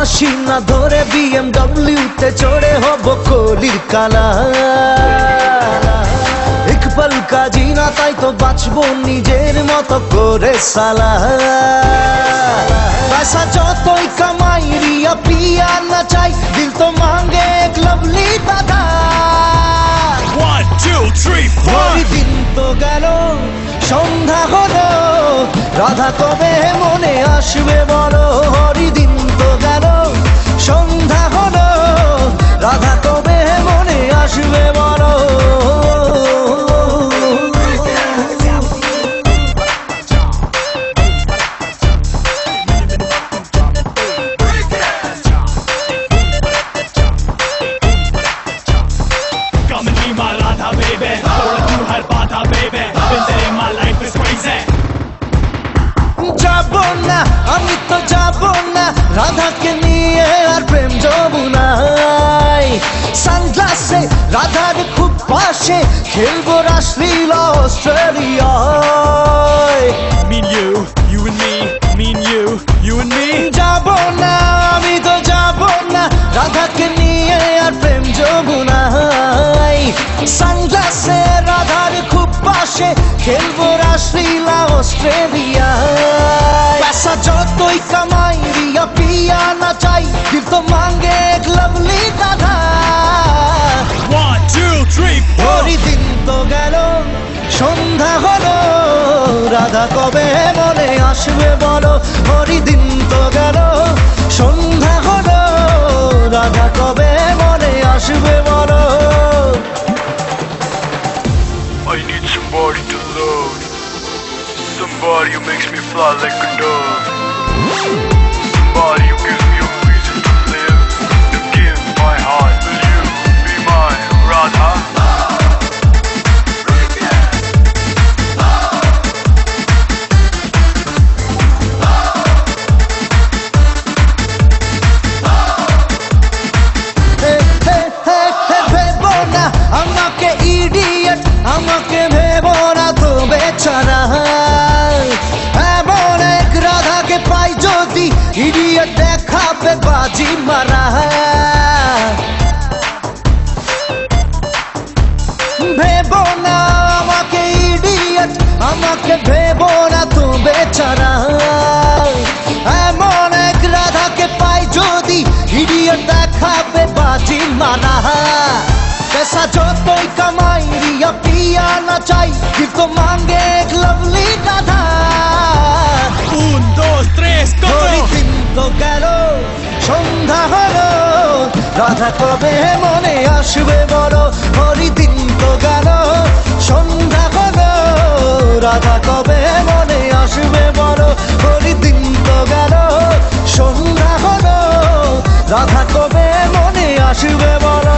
মাসি না ধরে BMW তে চড়ে হব কলির কালা এক পল কা জিনা তাই তো বাঁচবো নিজের মতো করে সালা पैसा যতই কামাই রিয়া পিয়া না চাই দিল তো মাঙ্গে এক লভলি দাদা 1 2 3 4 দিন তো গেল সন্ধ্যা হলো রাধা কবে মনে আসবে বলো হরিদিন তো গেল সন্ধ্যা হলো রাধা কবে মনে আসবে বলো Come and be my Radha baby तोड़ तू हर बाधा baby बिन तेरे my life is crazy যাবো না আমি তো যাবো না রাধাকে নিয়ে আর প্রেম যমুনায় সানগ্লাসে রাধার খুব পাশে খেলবো রাসলীলা অস্ট্রেলিয়ায় Me and you and me me and you and me যাবো না আমি তো যাবো না রাধাকে নিয়ে আর প্রেম যমুনায় সানগ্লাসে রাধার খুব পাশে খেলবো রাসলীলা অস্ট্রেলিয়ায় पैसा যতই কামাই রিয়া পিয়া না চাই দিল তো মাঙ্গে এক লভলি দাদা 1 2 3 4 হরিদিন তো গেল সন্ধ্যা হলো রাধা কবে মনে আসবে বলো হরিদিন তো গেল সন্ধ্যা হলো রাধা কবে মনে আসবে বলো I need somebody to love, somebody who makes me fly like a dove, somebody who gives me a reason to live, to give my heart. Will you be my Radha? ভেবো না আমাকে ইডিয়েট আমাকে ভেবো না তো বেচারা এমন এক রাধাকে পাই যদি ইডিয়েট দেখাবে বাজি মারা ভেবো না আমাকে ইডিয়েট আমাকে ভেবো না তো বেচারা এমন এক রাধাকে পাই যদি ইডিয়েট দেখাবে বাজি মারা पैसा যতই কামাই রিয়া পিয়া না চাই দিল তো মাঙ্গে এক লভলি দাদা 1 2 3 go হরিদিন তো গেল সন্ধ্যা হলো রাধা কবে মনে আসবে বলো হরিদিন তো গেল সন্ধ্যা হলো রাধা কবে মনে আসবে বলো হরিদিন তো গেল সন্ধ্যা হলো রাধা কবে মনে আসবে বলো